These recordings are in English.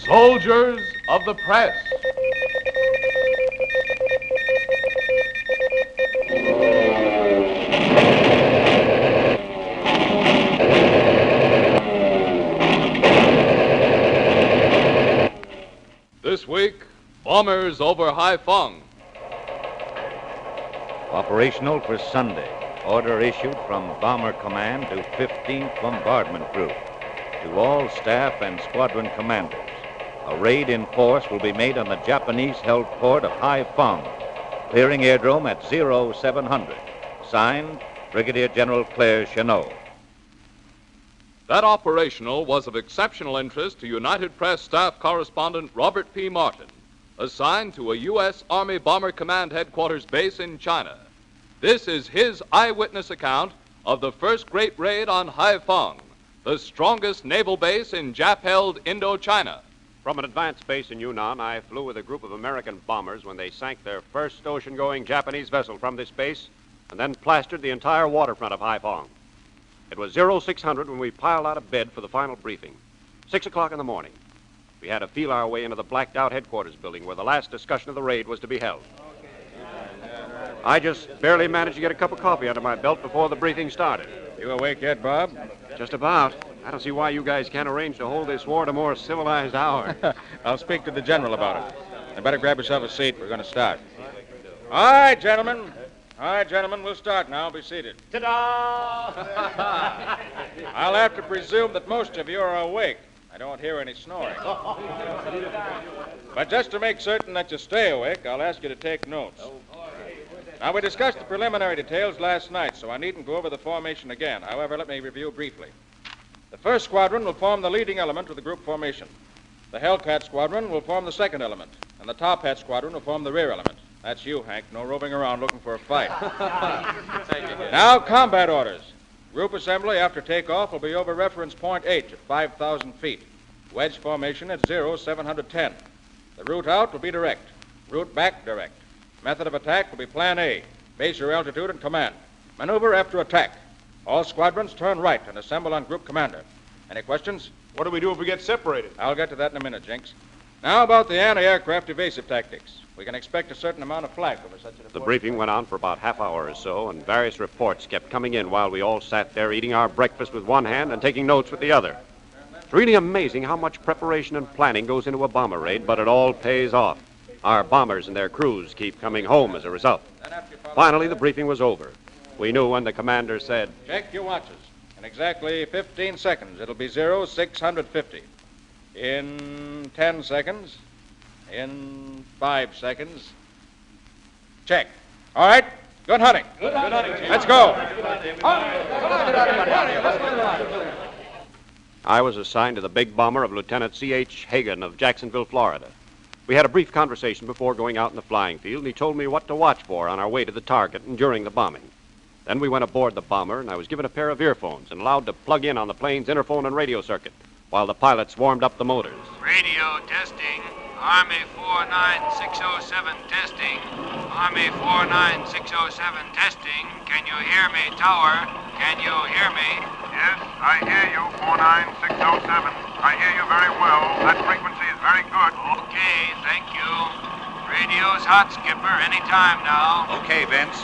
Soldiers of the Press. This week, bombers over Haiphong. Operational for Sunday. Order issued from Bomber Command to 15th Bombardment Group. To all staff and squadron commanders. A raid in force will be made on the Japanese-held port of Haiphong. Clearing airdrome at 0700. Signed, Brigadier General Claire Chenot. That operational was of exceptional interest to United Press staff correspondent Robert P. Martin, assigned to a U.S. Army Bomber Command headquarters base in China. This is his eyewitness account of the first great raid on Haiphong, the strongest naval base in Jap-held Indochina. From an advanced base in Yunnan, I flew with a group of American bombers when they sank their first ocean-going Japanese vessel from this base and then plastered the entire waterfront of Haiphong. It was 0600 when we piled out of bed for the final briefing. 6 o'clock in the morning. We had to feel our way into the blacked-out headquarters building where the last discussion of the raid was to be held. I just barely managed to get a cup of coffee under my belt before the briefing started. You awake yet, Bob? Just about. I don't see why you guys can't arrange to hold this war at a more civilized hour. I'll speak to the general about it. You better grab yourself a seat. We're going to start. All right, gentlemen. We'll start now. Be seated. Ta-da! I'll have to presume that most of you are awake. I don't hear any snoring. But just to make certain that you stay awake, I'll ask you to take notes. Now, we discussed the preliminary details last night, so I needn't go over the formation again. However, let me review briefly. The first squadron will form the leading element of the group formation. The Hellcat squadron will form the second element, and the Top Hat squadron will form the rear element. That's you, Hank. No roving around looking for a fight. Now, combat orders. Group assembly after takeoff will be over reference point H at 5,000 feet. Wedge formation at 0710. The route out will be direct. Route back, direct. Method of attack will be Plan A. Base your altitude and command. Maneuver after attack. All squadrons turn right and assemble on group commander. Any questions? What do we do if we get separated? I'll get to that in a minute, Jinx. Now about the anti-aircraft evasive tactics. We can expect a certain amount of flak over such an... The briefing went on for about half hour or so, and various reports kept coming in while we all sat there eating our breakfast with one hand and taking notes with the other. It's really amazing how much preparation and planning goes into a bomber raid, but it all pays off. Our bombers and their crews keep coming home as a result. Finally, the briefing was over. We knew when the commander said, "Check your watches. In exactly 15 seconds, it'll be 0650. In 10 seconds. In 5 seconds. Check. All right? Good hunting. Good hunting. Let's go. I was assigned to the big bomber of Lieutenant C.H. Hagan of Jacksonville, Florida. We had a brief conversation before going out in the flying field, and he told me what to watch for on our way to the target and during the bombing. Then we went aboard the bomber, and I was given a pair of earphones and allowed to plug in on the plane's interphone and radio circuit while the pilots warmed up the motors. Radio testing. Army 49607 testing. Army 49607 testing. Can you hear me, tower? Can you hear me? Yes, I hear you, 49607. I hear you very well. That frequency is very good. Okay, thank you. Radio's hot, Skipper. Any time now. Okay, Vince.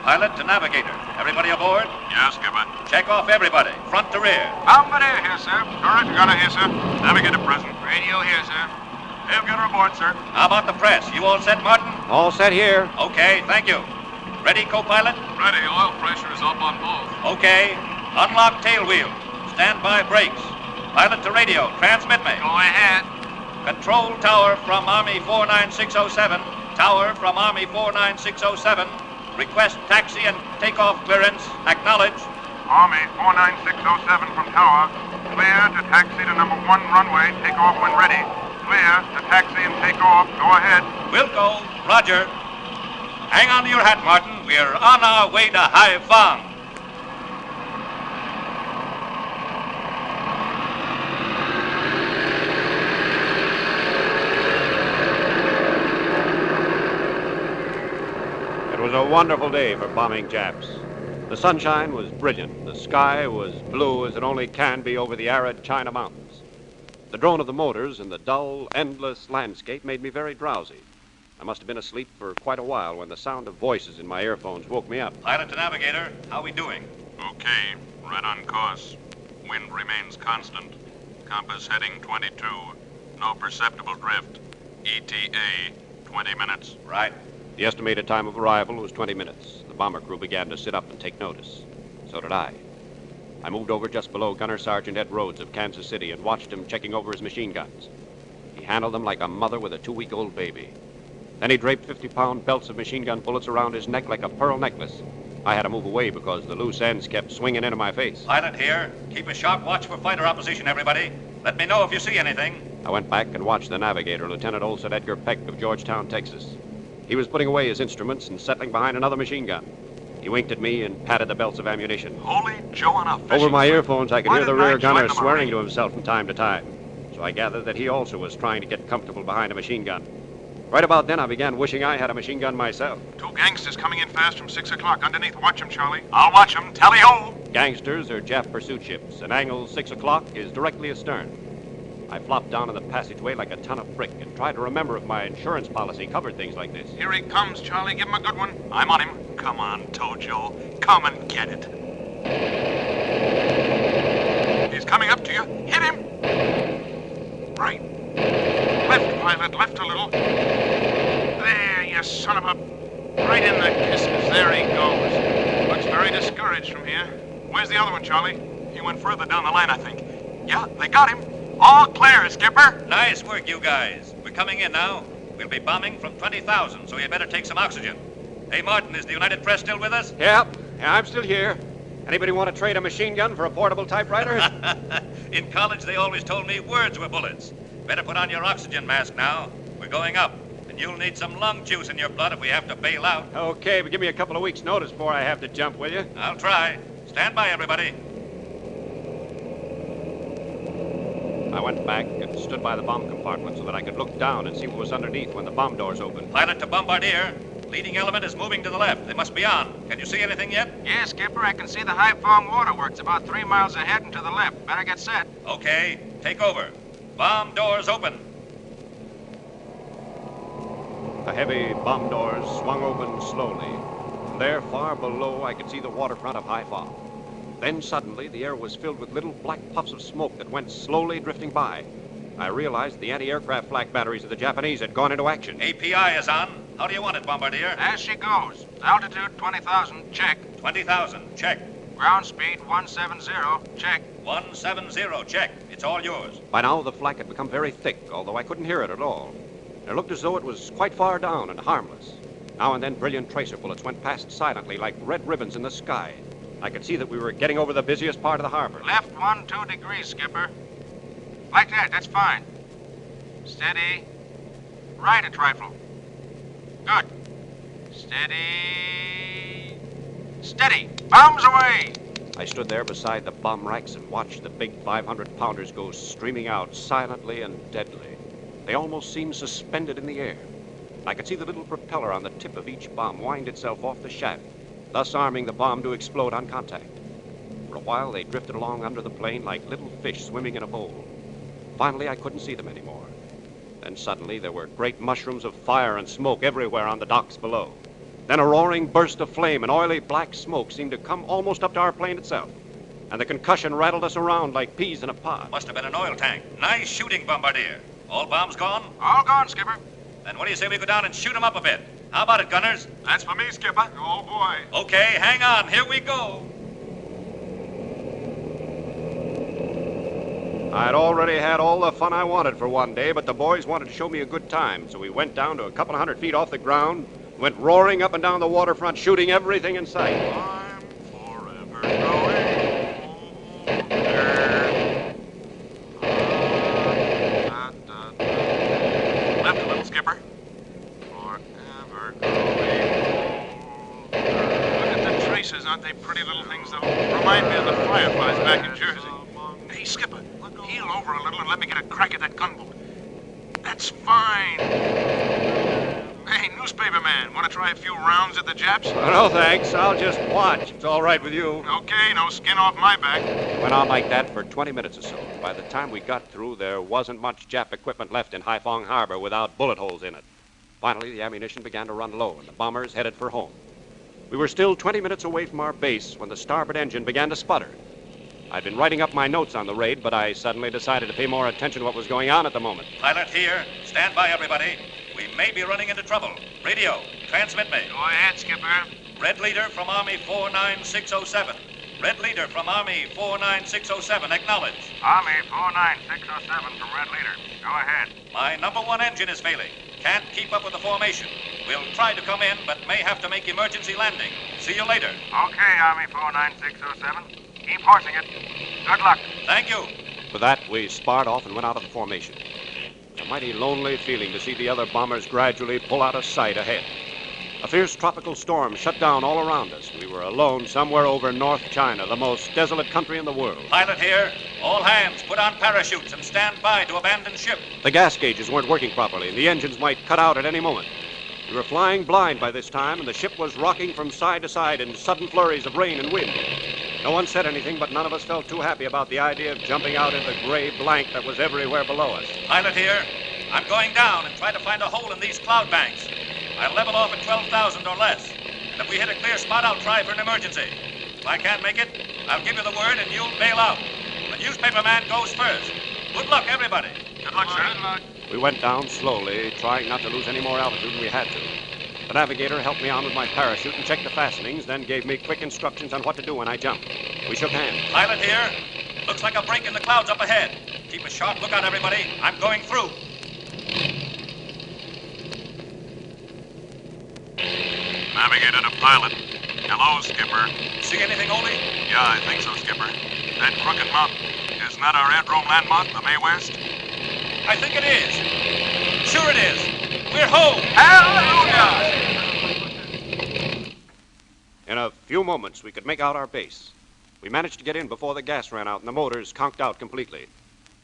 Pilot to navigator. Everybody aboard? Yes, Skipper. Check off everybody, front to rear. Bombardier here, sir. Courage, got to hear, sir. Navigator present. Radio here, sir. Navigator aboard, sir. How about the press? You all set, Martin? All set here. Okay, thank you. Ready, co-pilot? Ready. Oil pressure is up on both. Okay. Unlock tail wheel. Stand by brakes. Pilot to radio. Transmit me. Go ahead. Control tower from Army 49607. Tower from Army 49607. Request taxi and takeoff clearance. Acknowledge. Army 49607 from tower. Clear to taxi to number 1 runway. Take off when ready. Clear to taxi and take off. Go ahead. We'll go. Roger. Hang on to your hat, Martin. We're on our way to Haiphong. It was a wonderful day for bombing Japs. The sunshine was brilliant. The sky was blue as it only can be over the arid China mountains. The drone of the motors and the dull, endless landscape made me very drowsy. I must have been asleep for quite a while when the sound of voices in my earphones woke me up. Pilot to navigator, how we doing? Okay, right on course. Wind remains constant. Compass heading 22. No perceptible drift. ETA, 20 minutes. Right. The estimated time of arrival was 20 minutes. The bomber crew began to sit up and take notice. So did I. I moved over just below Gunner Sergeant Ed Rhodes of Kansas City and watched him checking over his machine guns. He handled them like a mother with a 2-week-old baby. Then he draped 50-pound belts of machine gun bullets around his neck like a pearl necklace. I had to move away because the loose ends kept swinging into my face. Pilot here. Keep a sharp watch for fighter opposition, everybody. Let me know if you see anything. I went back and watched the navigator, Lieutenant Olson Edgar Peck of Georgetown, Texas. He was putting away his instruments and settling behind another machine gun. He winked at me and patted the belts of ammunition. Holy Joe on a fishing Over my trip. earphones, I could Why hear the didn't I rear gunner join the swearing Marine? to himself from time to time. So I gathered that he also was trying to get comfortable behind a machine gun. Right about then, I began wishing I had a machine gun myself. 2 gangsters coming in fast from 6 o'clock. Underneath, watch 'em, Charlie. I'll watch 'em. Tally-ho! Gangsters are Jap pursuit ships, and angle 6 o'clock is directly astern. I flopped down in the passageway like a ton of brick and tried to remember if my insurance policy covered things like this. Here he comes, Charlie. Give him a good one. I'm on him. Come on, Tojo. Come and get it. He's coming up to you. Hit him. Right. Left, pilot. Left a little. There, you son of a... Right in the kisses. There he goes. Looks very discouraged from here. Where's the other one, Charlie? He went further down the line, I think. Yeah, they got him. All clear, Skipper. Nice work, you guys. We're coming in now. We'll be bombing from 20,000, so you better take some oxygen. Hey, Martin, is the United Press still with us? Yeah, I'm still here. Anybody want to trade a machine gun for a portable typewriter? In college, they always told me words were bullets. Better put on your oxygen mask now. We're going up, and you'll need some lung juice in your blood if we have to bail out. Okay, but give me a couple of weeks' notice before I have to jump, will you? I'll try. Stand by, everybody. I went back and stood by the bomb compartment so that I could look down and see what was underneath when the bomb doors opened. Pilot to bombardier. Leading element is moving to the left. They must be on. Can you see anything yet? Yeah, Skipper, I can see the Haiphong waterworks about 3 miles ahead and to the left. Better get set. Okay, take over. Bomb doors open. The heavy bomb doors swung open slowly. There, far below, I could see the waterfront of Haiphong. Then suddenly, the air was filled with little black puffs of smoke that went slowly drifting by. I realized the anti-aircraft flak batteries of the Japanese had gone into action. API is on. How do you want it, bombardier? As she goes. Altitude 20,000, check. 20,000, check. Ground speed 170, check. 170, check. It's all yours. By now, the flak had become very thick, although I couldn't hear it at all. It looked as though it was quite far down and harmless. Now and then, brilliant tracer bullets went past silently like red ribbons in the sky. I could see that we were getting over the busiest part of the harbor. Left 2 degrees, Skipper. Like that, that's fine. Steady. Right a trifle. Good. Steady. Steady. Bombs away. I stood there beside the bomb racks and watched the big 500-pounders go streaming out silently and deadly. They almost seemed suspended in the air. I could see the little propeller on the tip of each bomb wind itself off the shaft, thus arming the bomb to explode on contact. For a while, they drifted along under the plane like little fish swimming in a bowl. Finally, I couldn't see them anymore. Then suddenly, there were great mushrooms of fire and smoke everywhere on the docks below. Then a roaring burst of flame and oily black smoke seemed to come almost up to our plane itself. And the concussion rattled us around like peas in a pod. Must have been an oil tank. Nice shooting, bombardier. All bombs gone? All gone, Skipper. Then what do you say we go down and shoot them up a bit? How about it, gunners? That's for me, Skipper. Oh, boy. Okay, hang on. Here we go. I'd already had all the fun I wanted for one day, but the boys wanted to show me a good time, so we went down to a couple of 100 feet off the ground, went roaring up and down the waterfront, shooting everything in sight. I'm forever going older. Left a little, Skipper. Forever going older. Look at the tracers. Aren't they pretty little things, though? Remind me of the fireflies back in Jersey. Hey, Skipper, heel over a little and let me get a crack at that gunboat. That's fine. Hey, Hey, newspaper man, want to try a few rounds at the Japs? No, thanks. I'll just watch. It's all right with you. Okay, no skin off my back. Went on like that for 20 minutes or so. By the time we got through, there wasn't much Jap equipment left in Haiphong Harbor without bullet holes in it. Finally, the ammunition began to run low, and the bombers headed for home. We were still 20 minutes away from our base when the starboard engine began to sputter. I'd been writing up my notes on the raid, but I suddenly decided to pay more attention to what was going on at the moment. Pilot here. Stand by, everybody. We may be running into trouble. Radio, transmit me. Go ahead, Skipper. Red leader from Army 49607. Red leader from Army 49607. Acknowledge. Army 49607 from Red Leader. Go ahead. My number one engine is failing. Can't keep up with the formation. We'll try to come in, but may have to make emergency landing. See you later. Okay, Army 49607. Keep horsing it. Good luck. Thank you. With that, we sparred off and went out of the formation. It's a mighty lonely feeling to see the other bombers gradually pull out of sight ahead. A fierce tropical storm shut down all around us. We were alone somewhere over North China, the most desolate country in the world. Pilot here. All hands, put on parachutes and stand by to abandon ship. The gas gauges weren't working properly, and the engines might cut out at any moment. We were flying blind by this time, and the ship was rocking from side to side in sudden flurries of rain and wind. No one said anything, but none of us felt too happy about the idea of jumping out into the gray blank that was everywhere below us. Pilot here. I'm going down and try to find a hole in these cloud banks. I'll level off at 12,000 or less. And if we hit a clear spot, I'll try for an emergency. If I can't make it, I'll give you the word and you'll bail out. The newspaper man goes first. Good luck, everybody. Good luck, sir. Good luck. We went down slowly, trying not to lose any more altitude than we had to. The navigator helped me on with my parachute and checked the fastenings, then gave me quick instructions on what to do when I jumped. We shook hands. Pilot here. Looks like a break in the clouds up ahead. Keep a sharp lookout, everybody. I'm going through. Navigator to pilot. Hello, Skipper. See anything, Oldie? Yeah, I think so, Skipper. That crooked mountain. Isn't that our aerodrome landmark, the May West? I think it is. Sure it is. We're home. Hallelujah! In a few moments, we could make out our base. We managed to get in before the gas ran out and the motors conked out completely.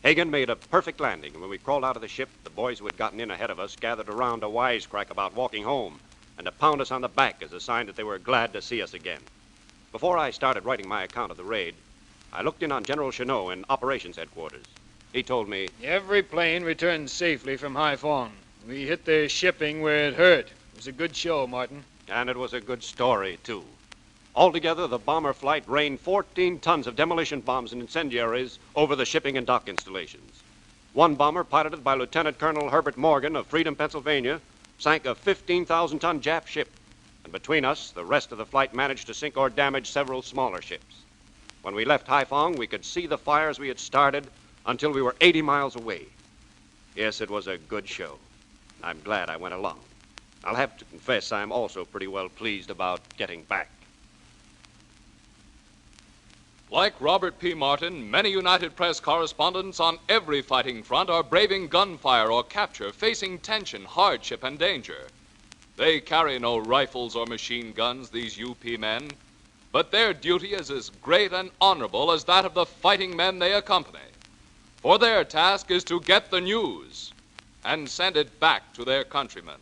Hagen made a perfect landing, and when we crawled out of the ship, the boys who had gotten in ahead of us gathered around to wisecrack about walking home and to pound us on the back as a sign that they were glad to see us again. Before I started writing my account of the raid, I looked in on General Chenot in operations headquarters. He told me, every plane returned safely from Haiphong. We hit the shipping where it hurt. It was a good show, Martin. and it was a good story, too. Altogether, the bomber flight rained 14 tons of demolition bombs and incendiaries over the shipping and dock installations. One bomber, piloted by Lieutenant Colonel Herbert Morgan of Freedom, Pennsylvania, sank a 15,000-ton Jap ship. And between us, the rest of the flight managed to sink or damage several smaller ships. When we left Haiphong, we could see the fires we had started until we were 80 miles away. Yes, it was a good show. I'm glad I went along. I'll have to confess I'm also pretty well pleased about getting back. Like Robert P. Martin, many United Press correspondents on every fighting front are braving gunfire or capture, facing tension, hardship, and danger. They carry no rifles or machine guns, these UP men, but their duty is as great and honorable as that of the fighting men they accompany. For their task is to get the news and send it back to their countrymen.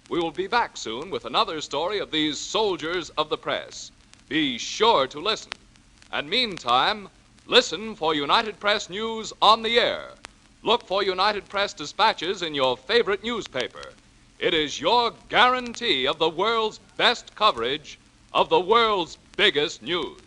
We will be back soon with another story of these soldiers of the press. Be sure to listen. And meantime, listen for United Press news on the air. Look for United Press dispatches in your favorite newspaper. It is your guarantee of the world's best coverage of the world's biggest news.